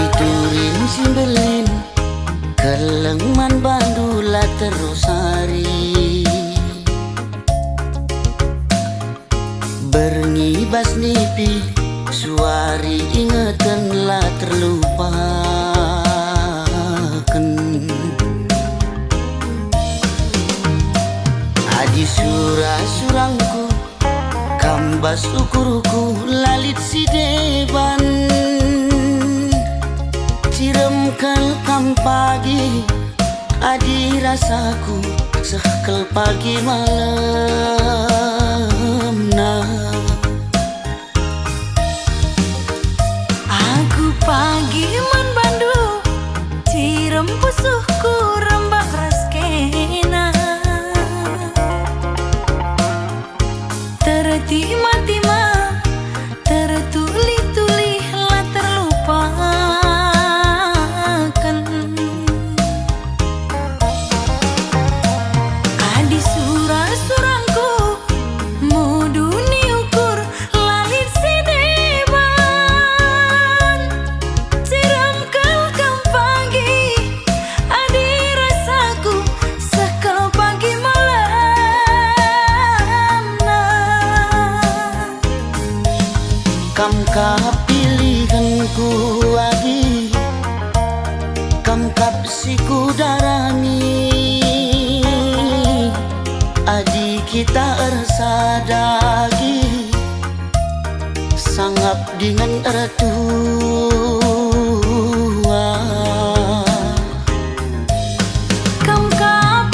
Iturin simbelin kelengman bandula terus hari berngibas nipi suari ingetanlah terlupakan. Adi surangku kambas ukuruku lalit si deban ciremkan kam pagi adi rasaku sekel pagi malam nah. Aku pagi man bandu cirem pusuhku rembak raskena tertima-tima tertuli-tuli lah terlupakan. Adi surangku muduni ukur lalit si deban ciram kelkam pagi adi rasaku sekel pagi malam nah. Kam pilihanku lagi kam siku darami adi kita ersadagi sangap dengan ertua.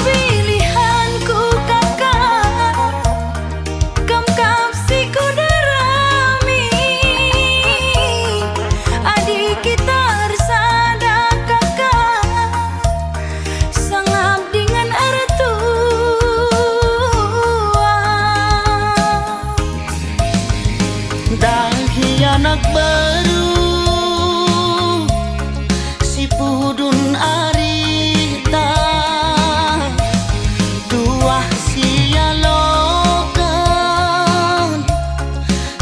Pilihanku kakak kam siku darami adik kita bersada kakak sangap dengan ertua. Dahi anak baru si pudun arita tuah sialokan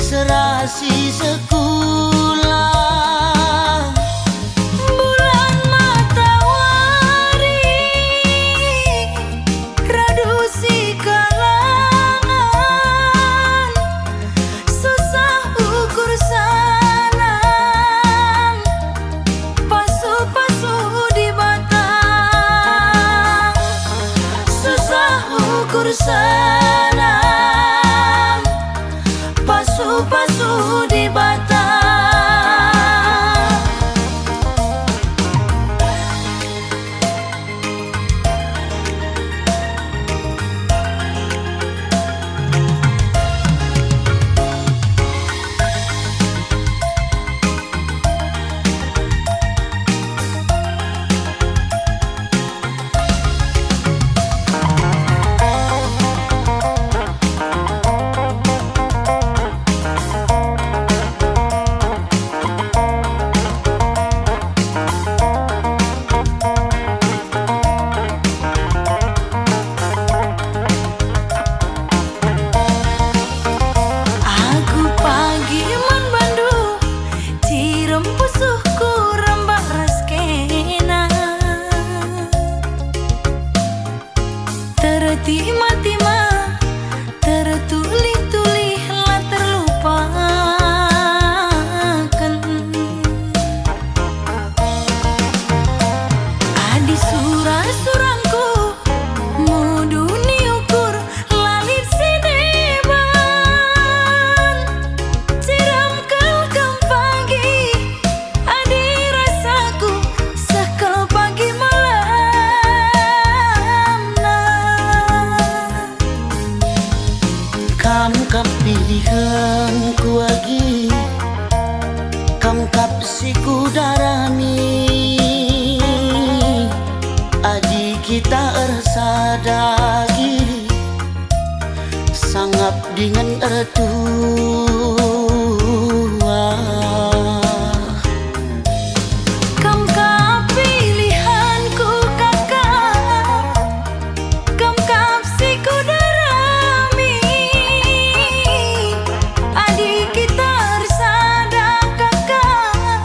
serasi sekolah Bulan matahari radu si kalangan susah ukur sanang pasu-pasu di batang susah ukur sanang pasu-pasu di batang. Aku pagi man bandu cirem pusuhku rembak raskena tertima-tima tertuli-tuli lah terlupakan. Adi surangku muduni ukur lalit si deban ciram kelkam pagi adi rasaku sekel pagi malam nah. kam pilihanku lagi kam siku darami adi kita ersadagi sangap dengan ertua. Pilihanku kakak kam siku darami adik kita bersada kakak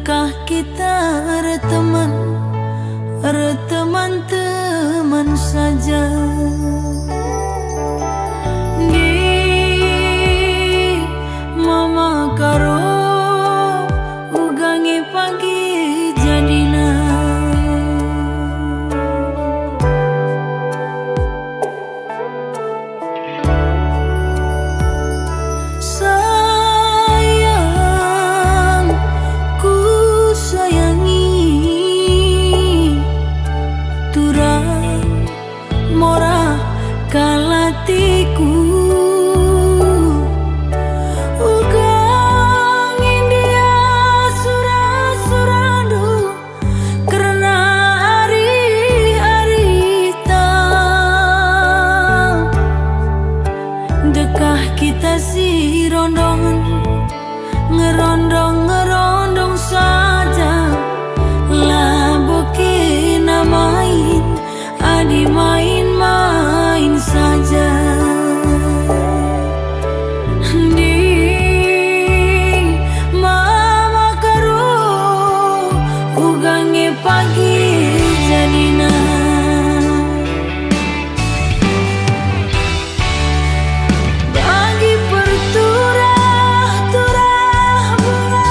dekah kita teman-teman saja. Di mama karo ugangi pagi jadina. Sayang ku sayangi turang mora kalatiku. Ugang India surah-surahdu karena hari-hari dekah kita si rondongan ngerondong saja. Lah bukin main adi main saja. Di mama karo ugangi pagi jadina. Bagi perturah bunga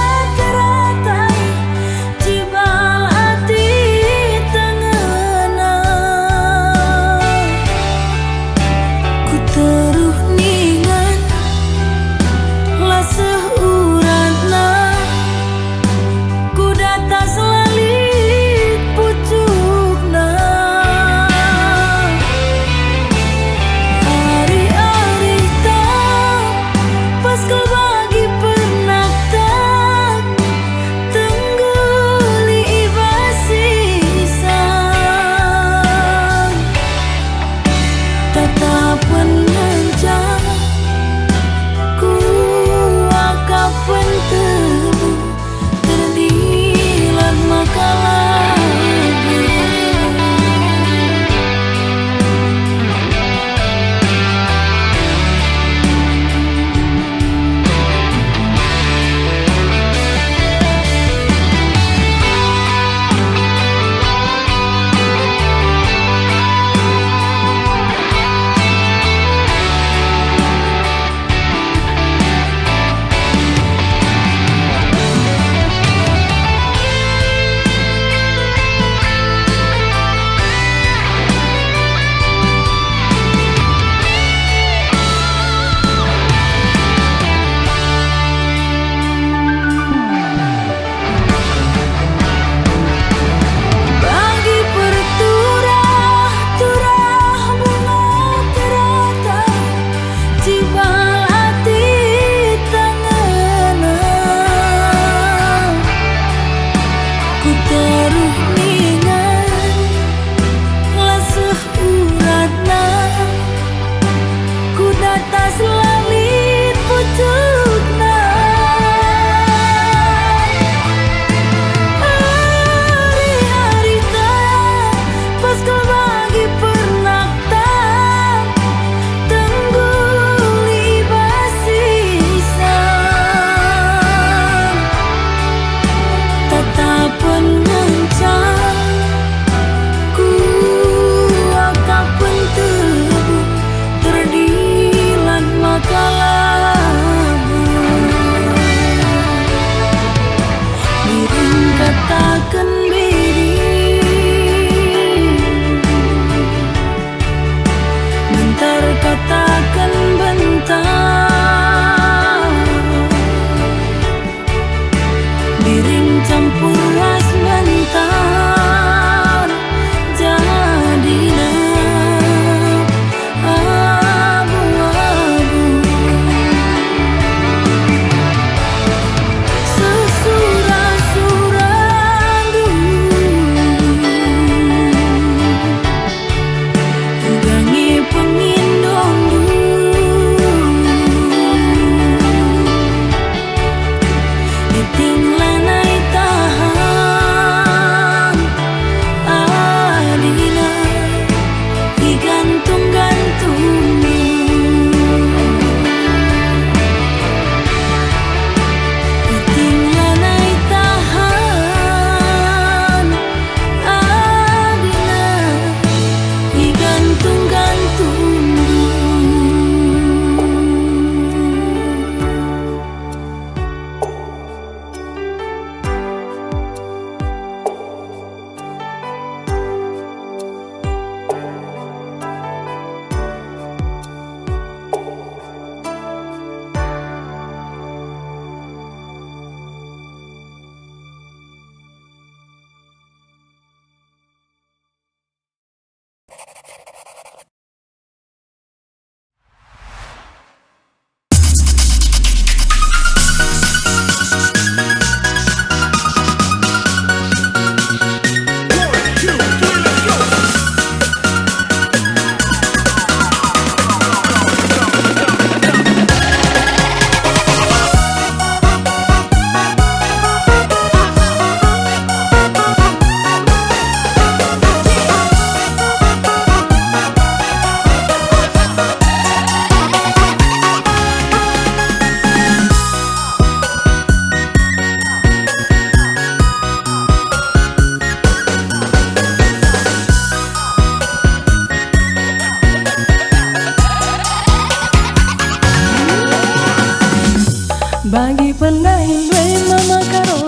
pendahin dwe mama karo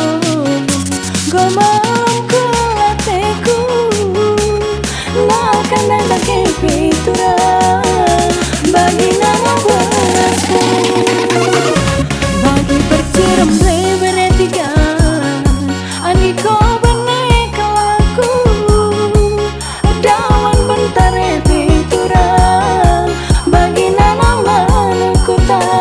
gomam ku ateku makan dan kepitura bagi nama berasku bagi perciram dwe beretiga ani ko bene kalaku dawan bentar epitura bagi nama manukutan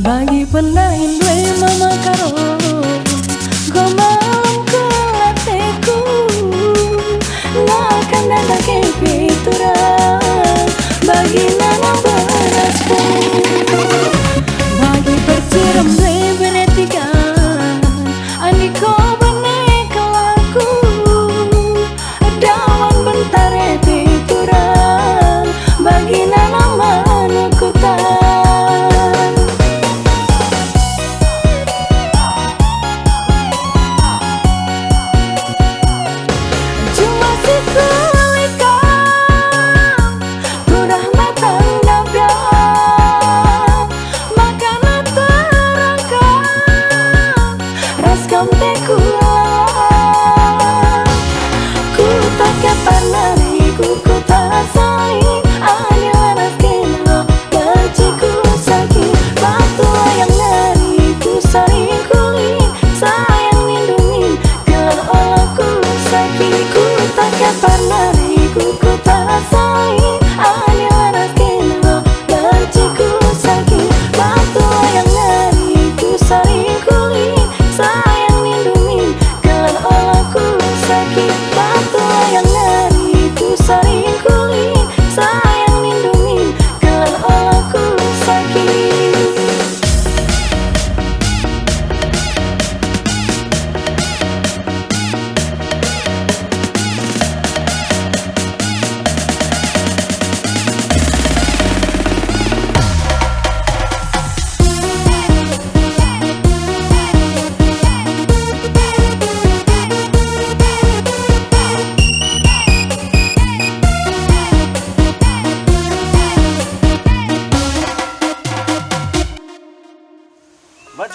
bagi pendahin dwe mama karo gomam ku ateku makan dan kepitura bagi nama berasku bagi perciram dwe beretiga ani ko bene kalaku dawan bentar epitura bagi nama manukutan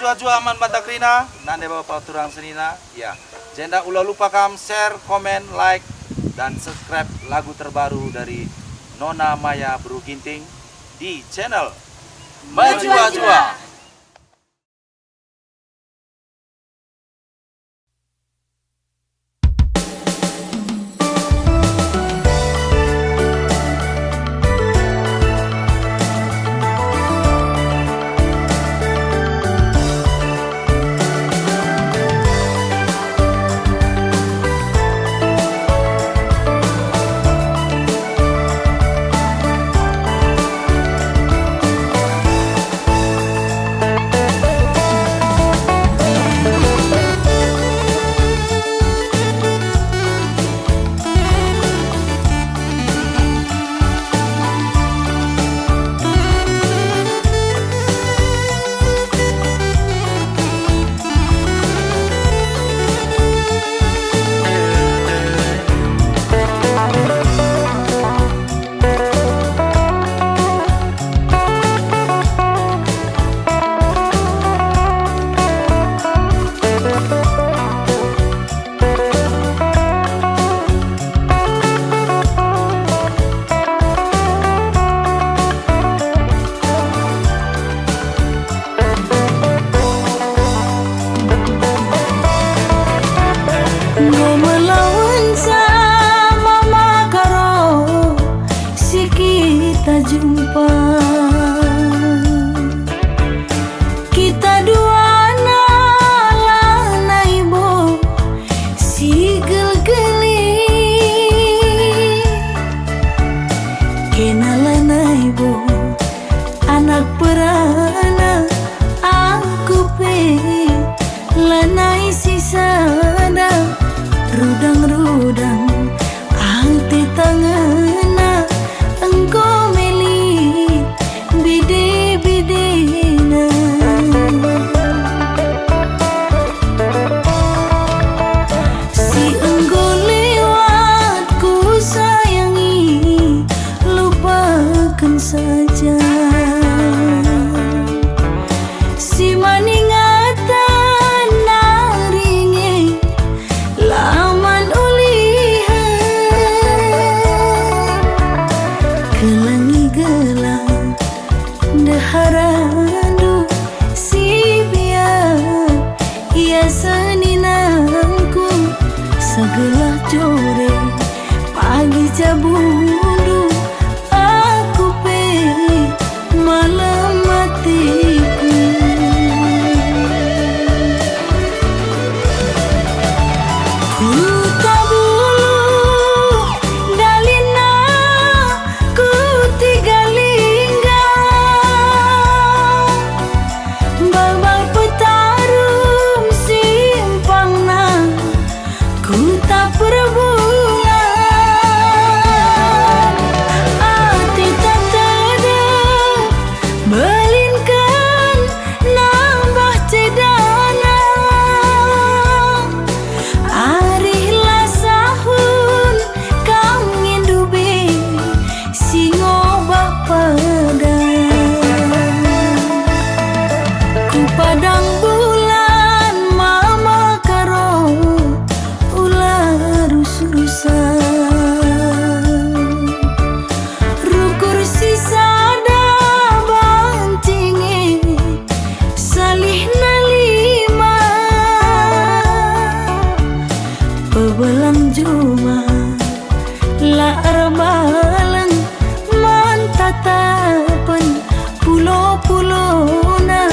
Jua-jua aman batakrina, nande bapak turang senina, ya. Jenda ulah lupa share, komen, like, dan subscribe lagu terbaru dari Nona Maya Bru Ginting di channel Majua-jua. bundu aku pe malam matiku. Ku tabulu dalina ku tigalingga babal petarum simpangna ku tak perbulan ati tak tedep belinkan nambah cedana arihlah sahun kam ngindubi singo bapadan ku padang bulan mama karo ular urusan rukur sisada bancingi salih nalima pebelang juma la arbalang mantatapan pulo-pulona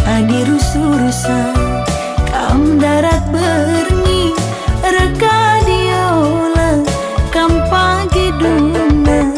adi rusurusan kam darat berngi reka diola kam pagi duna.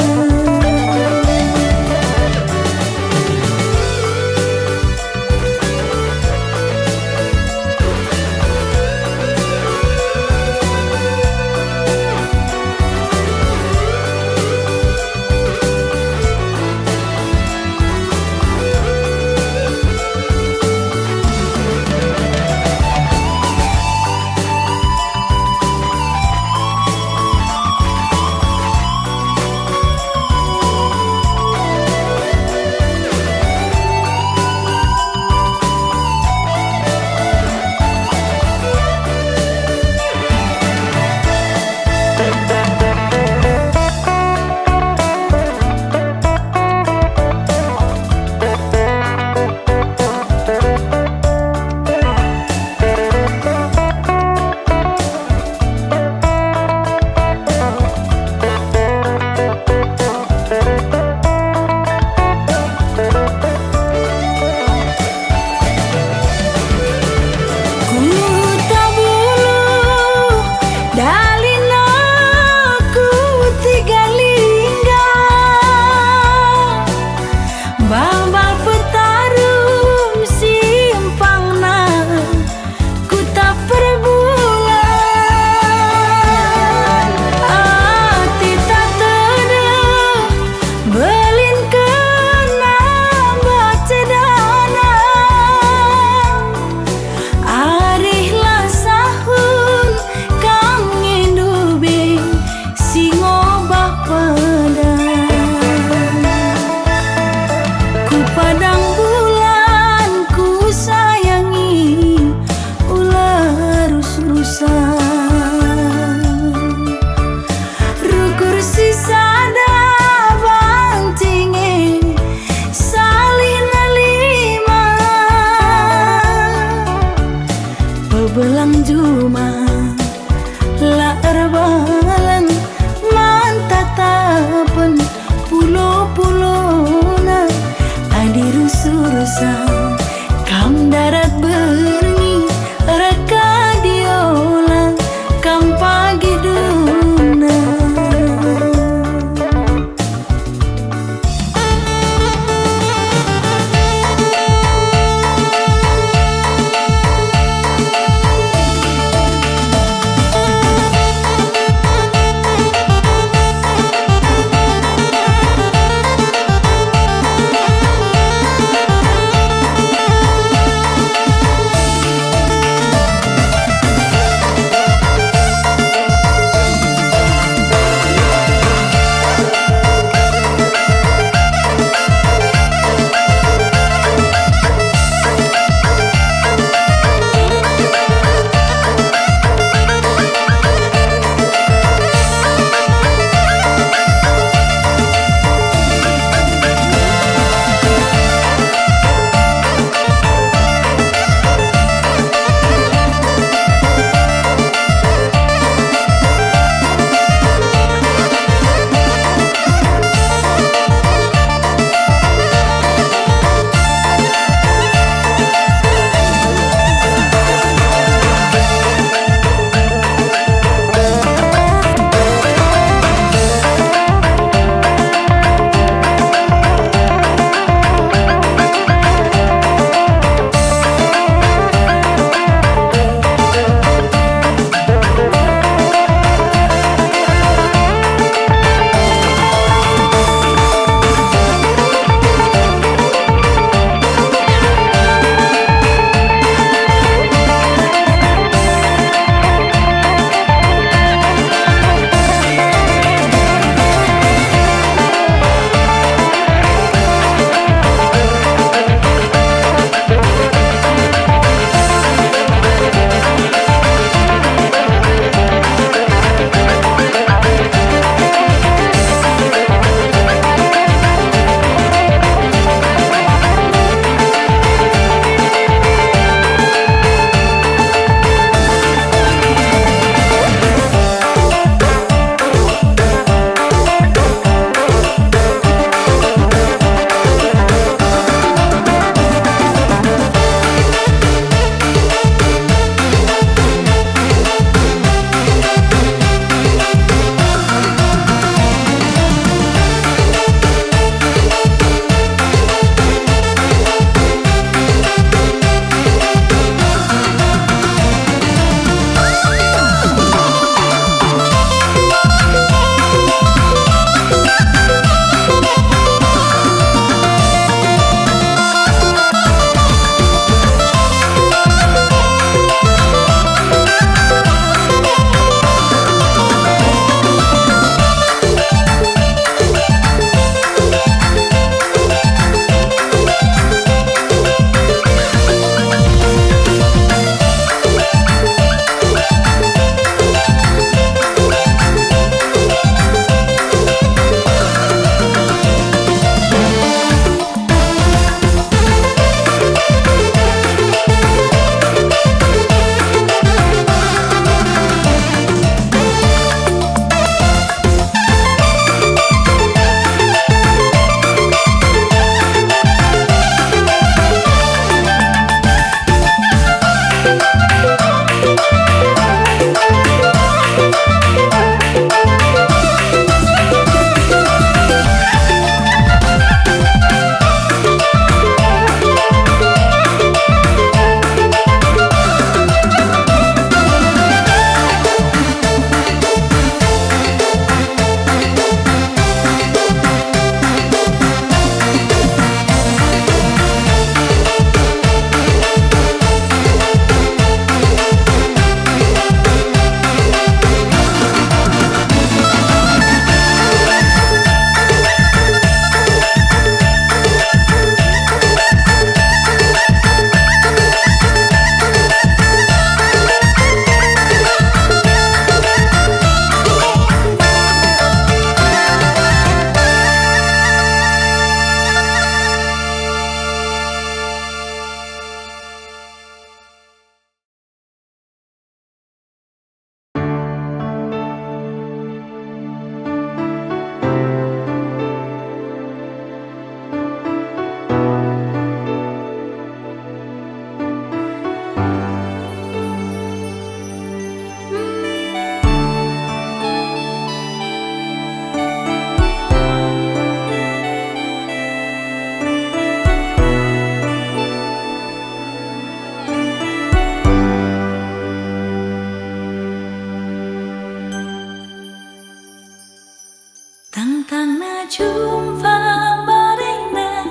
Antang na jumpa barengna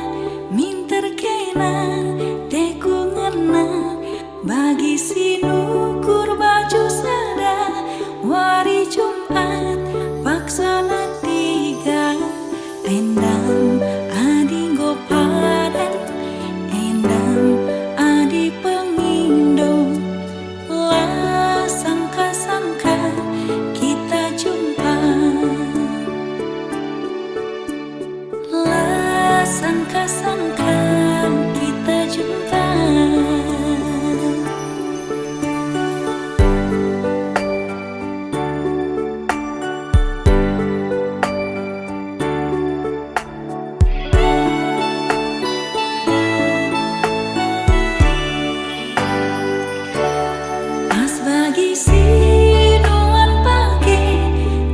minter kena deku ngena bagi sinukur baju sada wari Jumat paksana tiga endam adi gopadan endam adi pengindo lah sangka-sangka kita jumpa. Sangka-sangka kita jumpa. Pas bagi sinuan pagi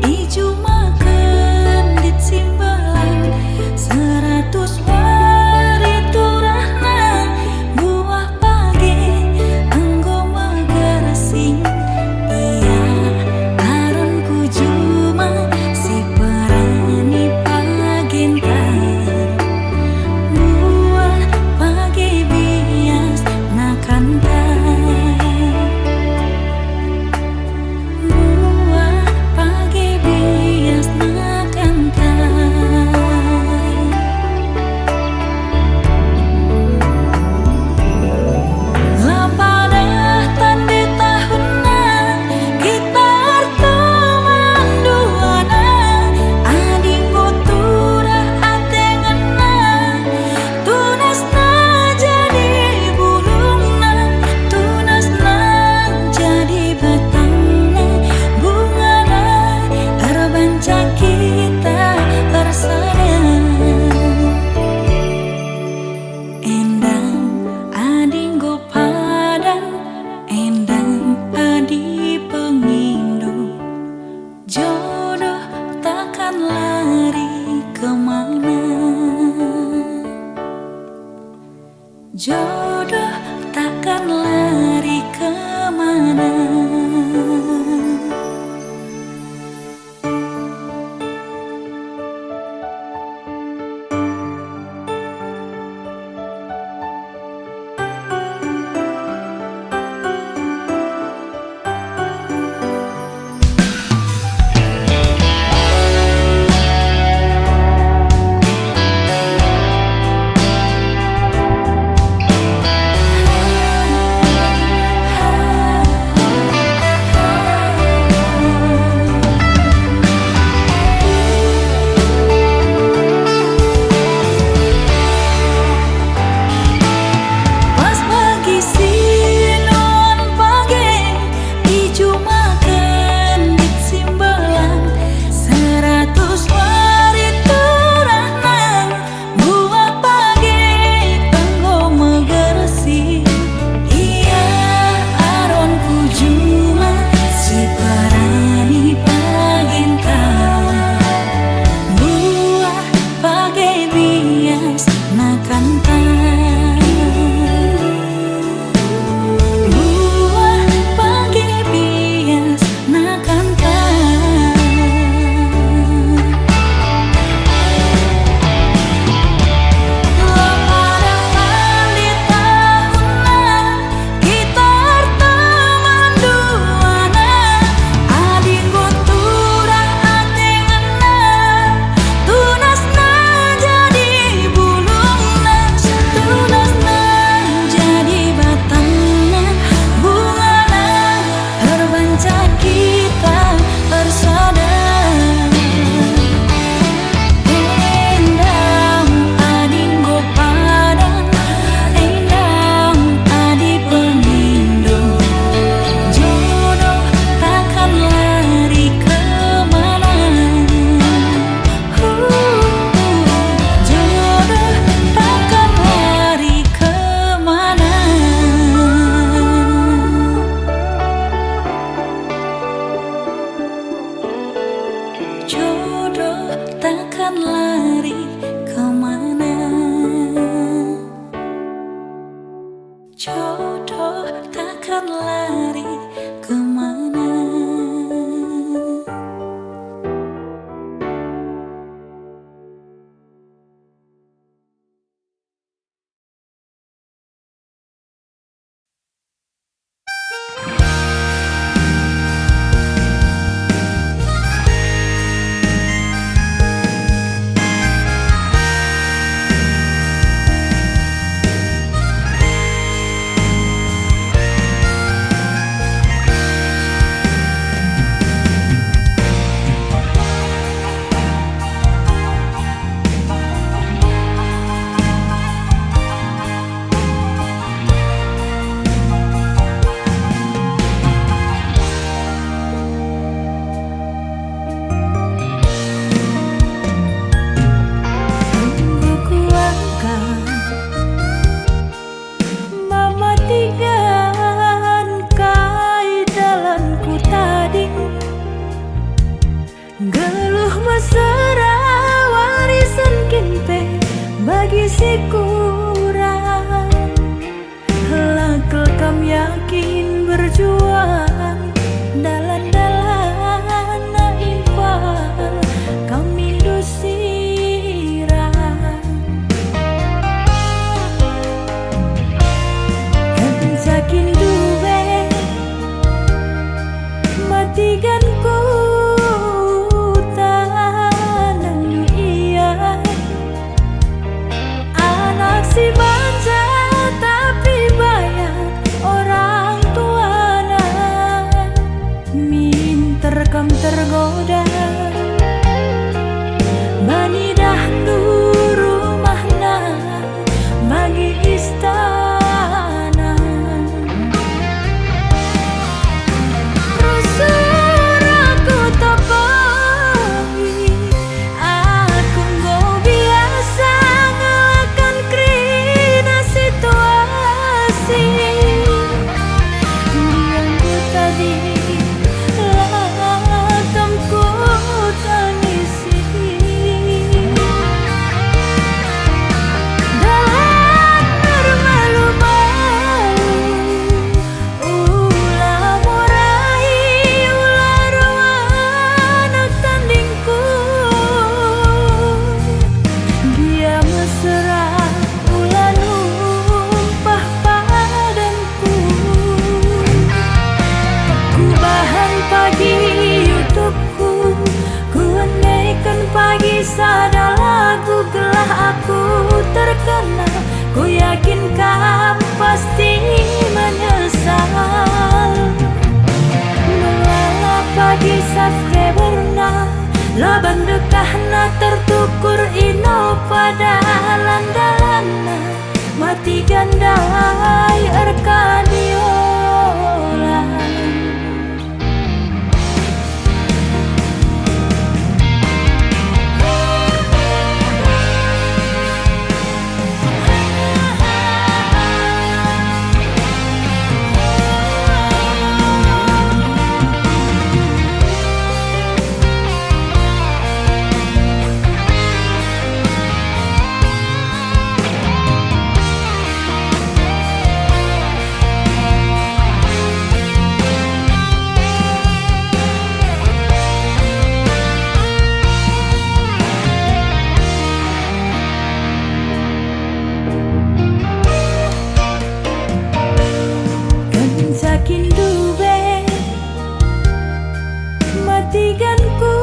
ijo makan di simbalan 100 wari turahna buah pagi anggo magarasing iya aron ku juma si perani pagenta buah pagi bias nakanta buah pagi bias nakanta. Lapadah tanda tahunna kita arteman duana ading goturah atengana tunasna jadi bulungna tunasna jadi batangna bungana terbanca kita bersada. Endang ading gopadan endang adi pengindo jodoh takkan lari kemana jodoh takkan lari kemana. Pas pagi sinuan pagi ijo makan di simbalan 100 wari turahna buah pagi anggo magarasi iya aron ku juma si parani pagenta buah pagi bias nakanta buah pagi bias nakanta. Lapadah di tahunna kita arteman duana ading goturah atengana tunasna jadi bulungna tunasna jadi batangna bungana terbanca kita bersada. Endang ading gopadan endang adi pengindo jodoh takkan lari kemana jodoh takkan lari kemana. Jodoh takkan lari kemana jodoh takkan lari kemana. isi kurang. Lakel kam yakin berjuang dalan-dalan na infal kami dusirang. Kencakin duwe matigan ku tanang iya. Anak si manja tapi banyak orang tuana, minter kam tergoda bani dahdu rumahna bagi istana. Rusur aku tokohi, aku nggak biasa ngelakan krina situasi. Diamku tadi latamku tangisi. Dalam malu-malu ulah murai ulah anak tandingku. Dia mesra ulah numpah padanku. Ku bahan pagi YouTubeku, ku andaikan pagi sada lagu gelah aku terkenal. Ku yakin kam pasti menyesal. Melala pagi subscriberna laban dekahna tertukur ino pada landalanna mati gandai Arkadiola. Kencakin duwe matigan ku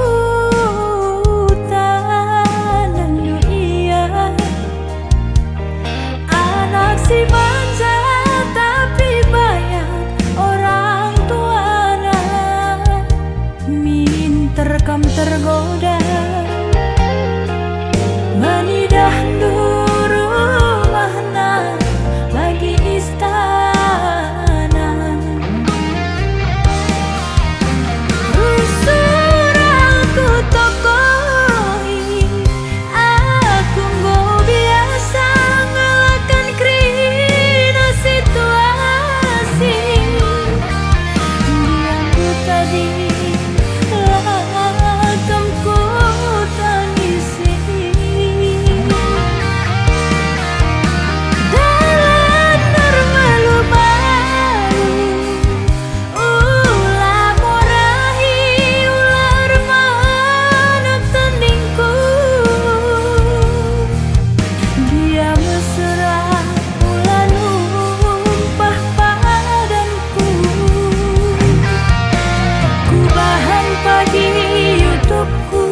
tanang iya. Anak si manja tapi banyak orang tuana, minter kam tergoda bani dahdu rumahna bagi istana. Rusur aku tokohi, aku nggak biasa ngelakan krina situasi. Diamku tadi latamku tangisi. Dalam malu-malu ulah murai ulah anak tandingku. Dia mesra ulah numpah padanku. Ku bahan pagi YouTubeku,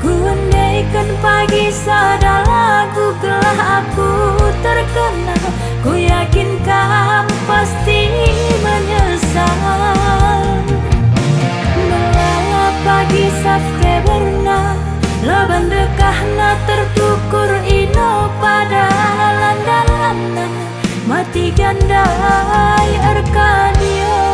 ku andaikan pagi sada lagu gelah aku terkenal. Ku yakin kam pasti menyesal. Melala pagi subscriberna laban dekahna tertukur ino pada landalanna mati gandai Arkadiola.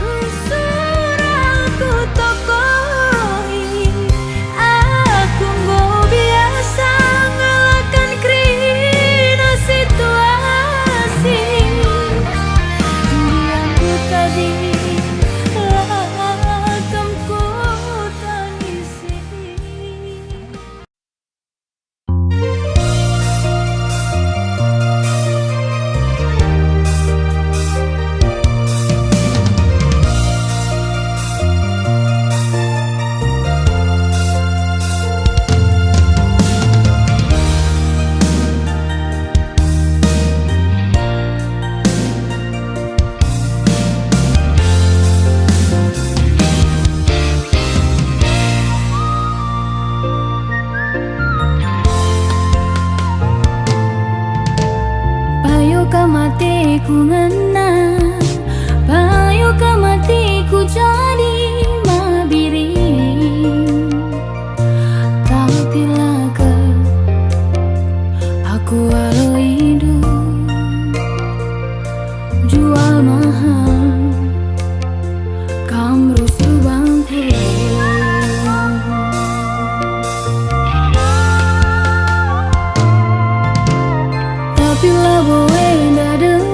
Rusur aku tokohi, aku nggak biasa ngelakan krina ku ngena, payu ke matiku jadi mabiring. Tapi laga aku walau hidup jual mahal kam rusuh bangku. Tapi lah boe ndak dengar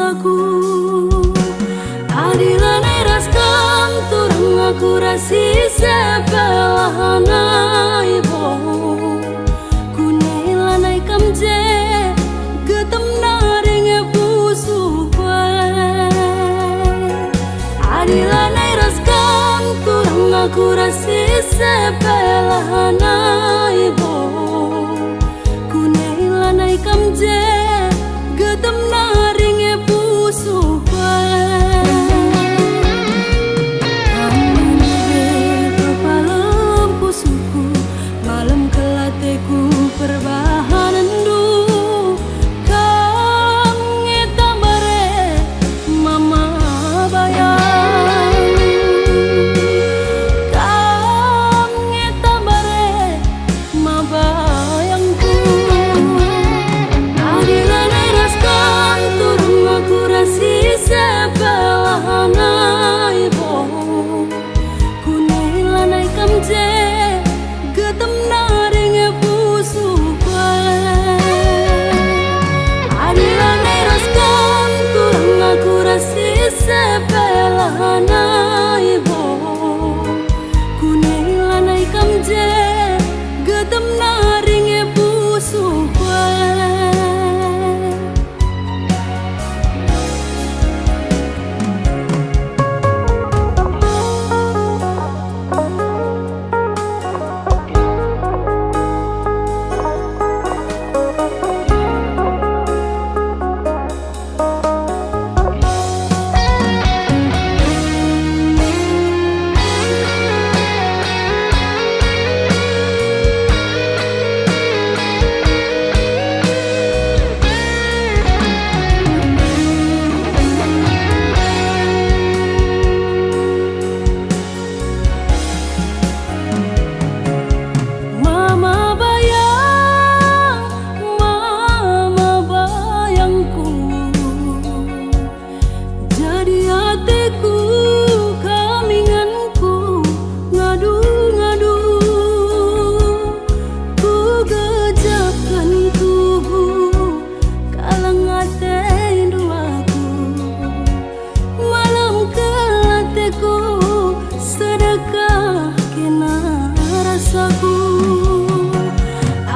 rasaku. Adilan eras kam turang aku rasi sebelahana ibo. Kunailanai kam je getem naring busu kue. Adilan eras kam turang aku rasi sebelahana ibo. Kunailanai kam je getem naring busu kue. Perbahanan du kang ngetambare mama bayang, kang ngetambare ma bayangku. Adilan eras kang turun aku rasi sebelahana ibo. Kunailanai kam je getem naring sebelahana ibo. Kunailanai kam je getem naring busu kue.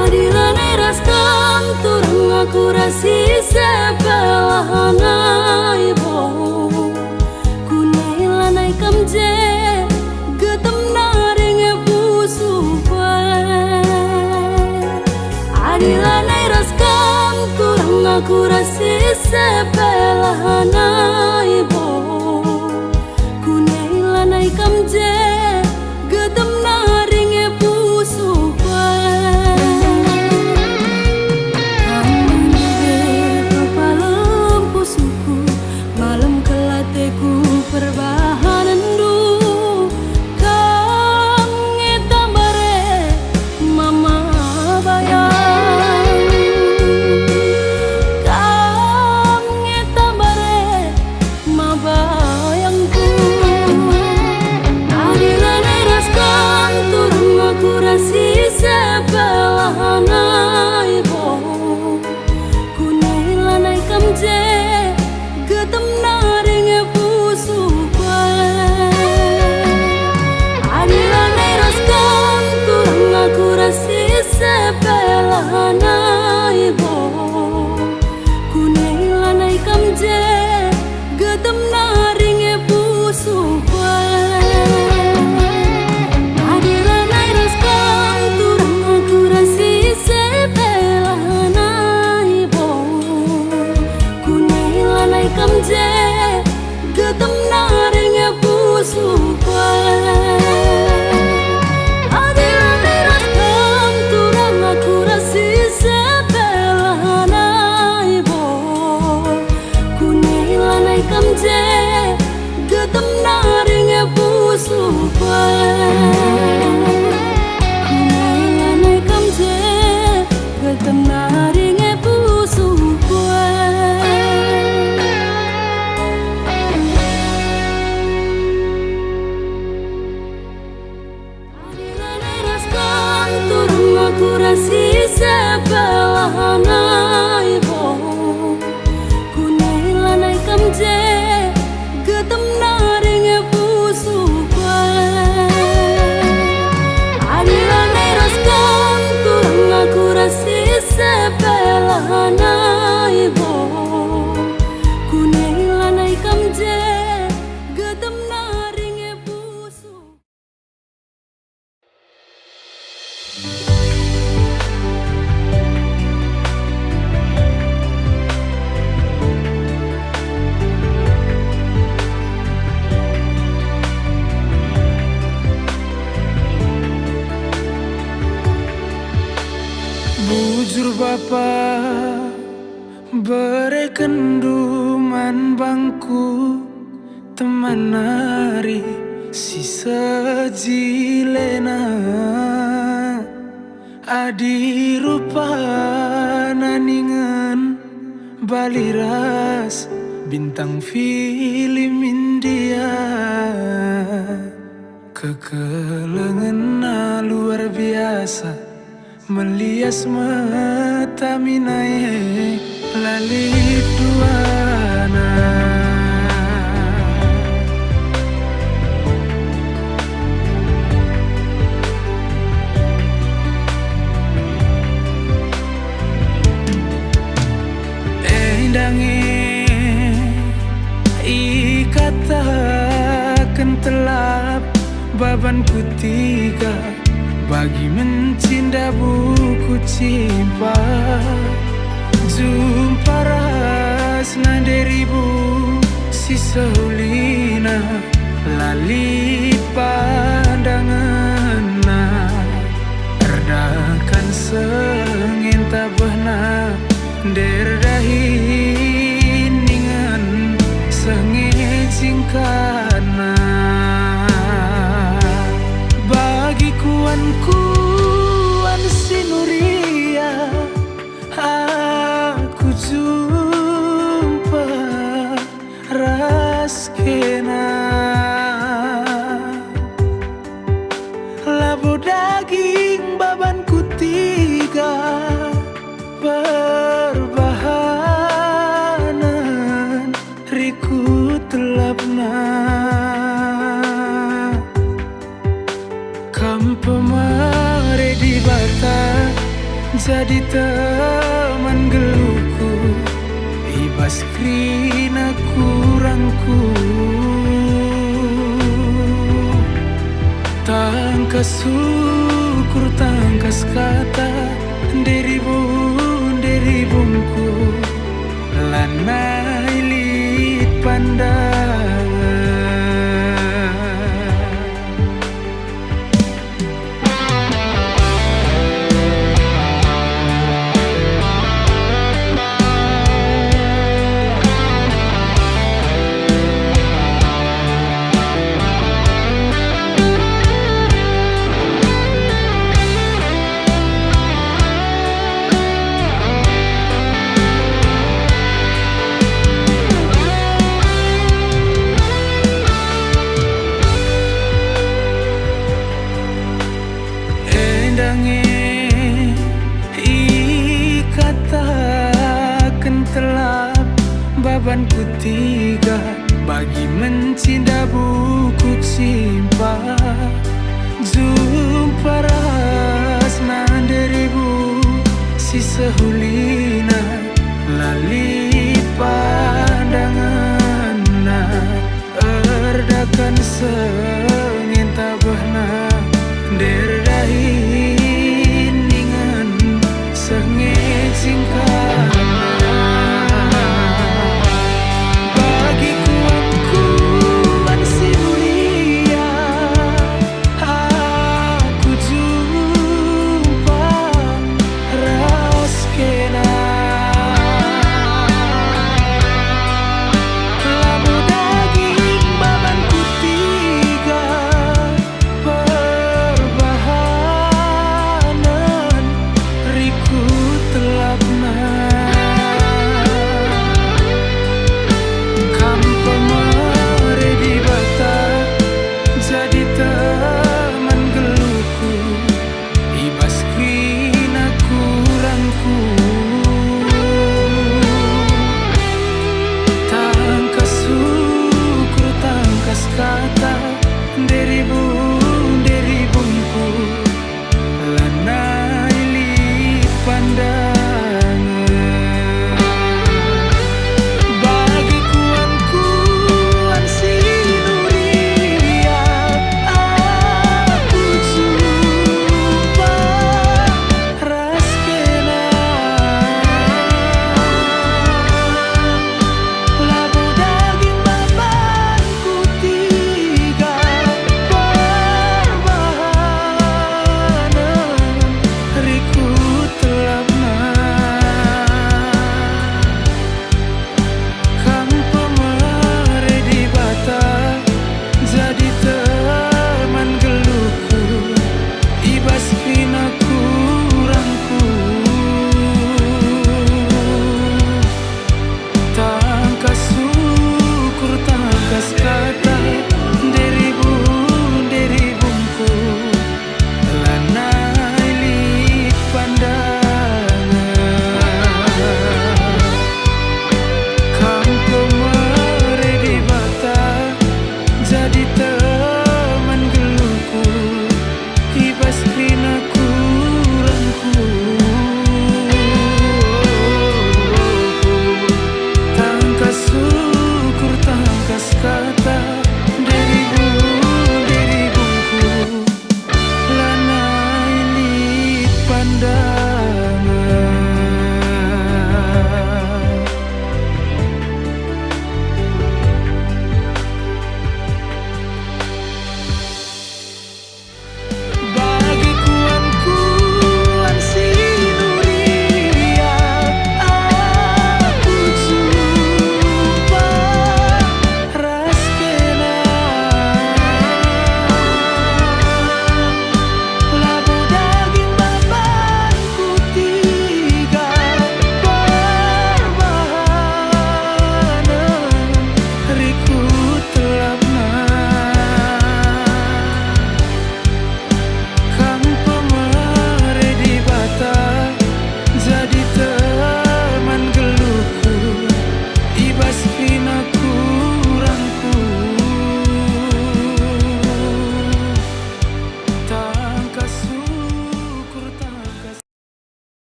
Adilan eras kam turang aku rasi sebelahana ibo. Kunailanai kam je getem naring busu kue. Adilan eras kam turang aku rasi sebelahana ibo. Kunailanai kam je getem naring busu kue. Perbahanan du kang ngetambare mama bayang, kang ngetambare ma bayangku. Bapa berekenduman bangku teman nari si sejilena adi rupa naningan baliras bintang film India kekelengan luar biasa melias mata minae lalit duana. Ikatakan telap baban kutiga bagi mencinta buku cimpa jumpa rasna deribu si seulina lali pandangan erdakan sengin tabahna derdahin ningan sengin singkana bagi kuan sinuria aku jumpa raskena labu daging baban kutiga perbahanan riku telapna kampemare di bata jadi teman geluku ibas krina kurangku tangkas syukur tangkas kata deribungku lanai lit pandangan. Ikatakan telap baban kutiga bagi mencinta buku cimpa jumpa rasna deribu si sehulina lali pandangan erdakan sengin tabahna derdahin ningan sengit singkana bagi kuan sinuria aku jumpa raskena labu daging baban kutiga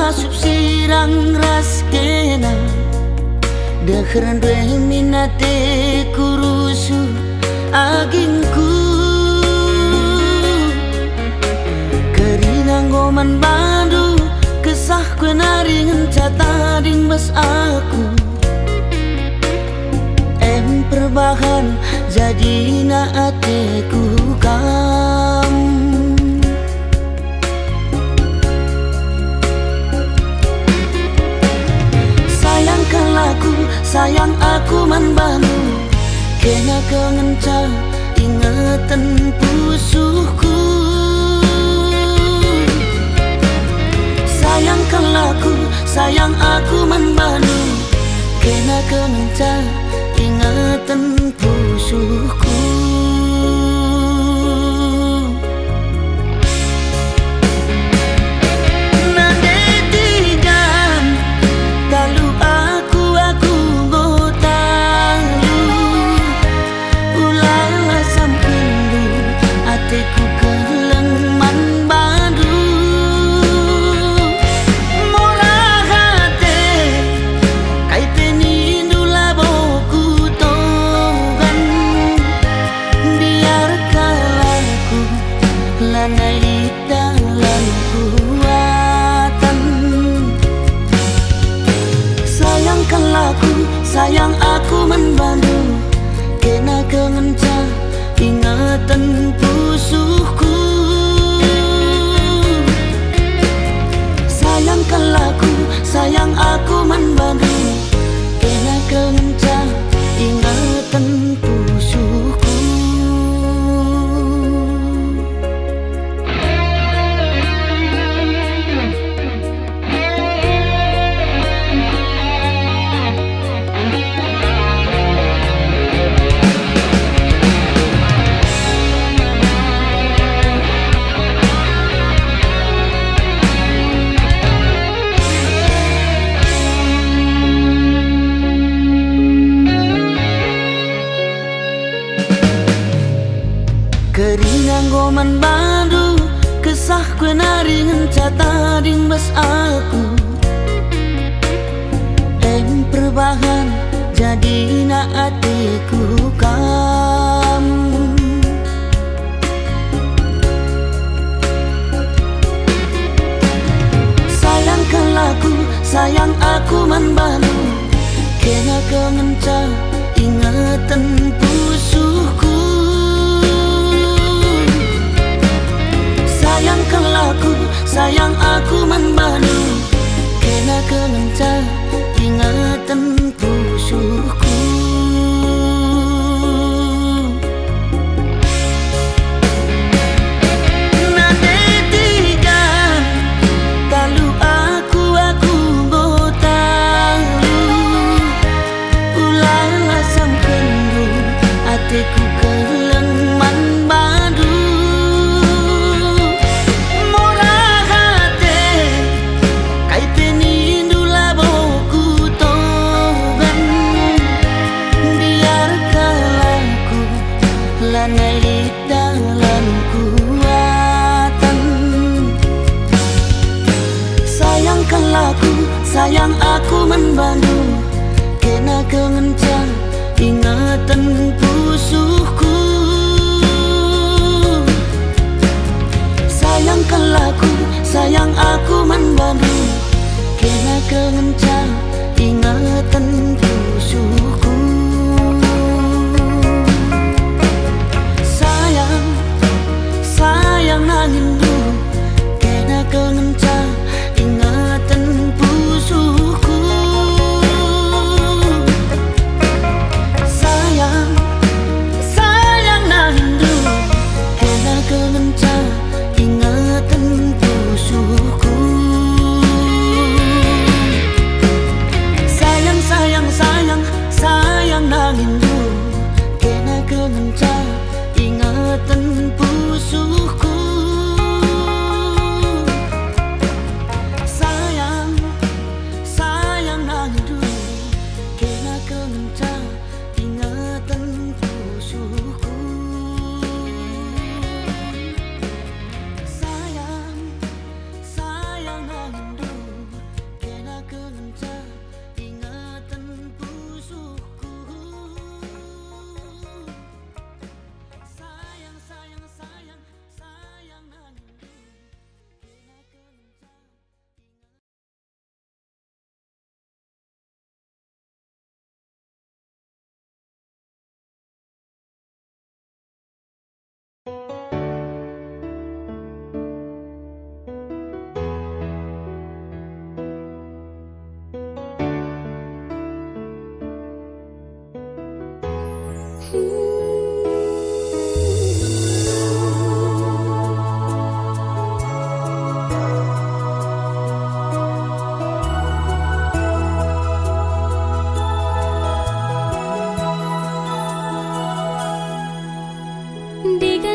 asup sirang ras kena Dekheran dwe minate kurusu agingku Kerinang goman bandu Kesah kue naringan catading bas aku Perbahan jadi na ateku kam Sayangkan laku, sayang aku man banu Kena kengenca ingatan pusuhku Sayangkan laku, sayang aku man banu Kena kengenca ingatan pusuhku Nade tigan talu aku gotalu Ulala sampindu ateku keleng man badu Mora hate kai penindu laboku Lanai dalam kuatan Sayangkan laku, sayang aku membantu Kena kengenca ingatan pusuhku Sayangkan laku, sayang aku membantu Kena kengenca ingatan pusuhku Kerinang goman bandu Kesah kue naringan catading bas aku Perbahan jadi na atiku kam Sayangkan laku, sayang aku man banu Kena kengenca ingatan pusuhku Sayangkan laku, sayang aku man banu Kena kengenca ingatan pusuhku Nade tigan talu aku gotalu Ulala sampindu ateku keleng man badu Lanai dalam kuatan Sayangkan laku, sayang aku membantu Kena kengenca ingatan pusuhku Sayangkan laku, sayang aku membantu Kena kengenca ingatan pusuhku Sayang nangindu Kena kengenca ingatan pusuhku Sayang nangindu Kena kengenca ingatan pusuhku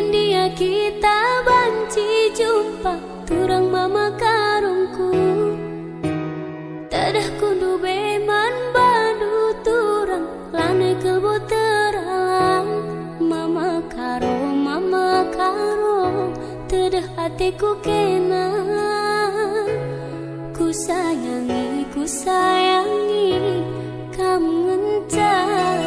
Dia kita banci jumpa turang mama karungku tadah kundu beman badu turang lane kelbo teralang mama karo tadah hatiku kena ku sayangi kamu ngencan.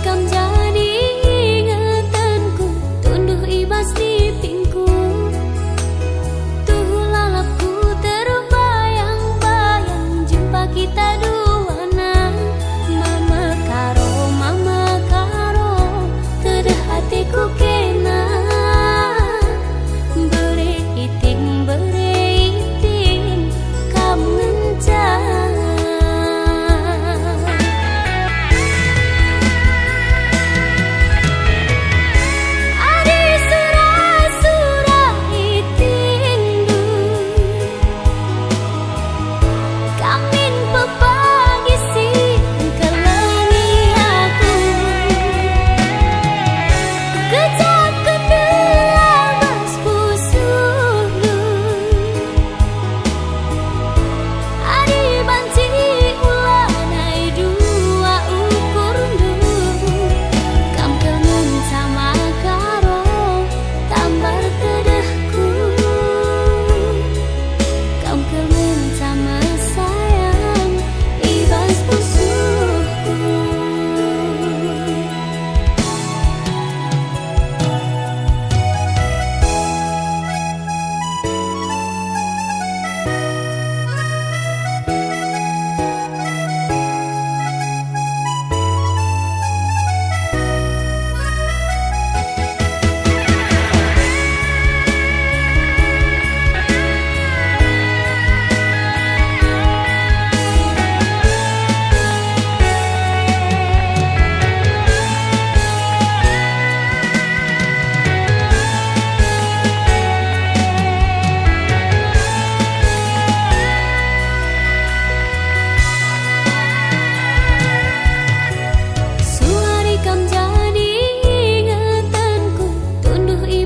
Kam jadi ingatanku tunduh ibas di pingku tuh lalapku terbayang-bayang jumpa kita dua nang mama karo tedah hatiku kena bereiting kamu ngencan.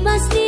Pasti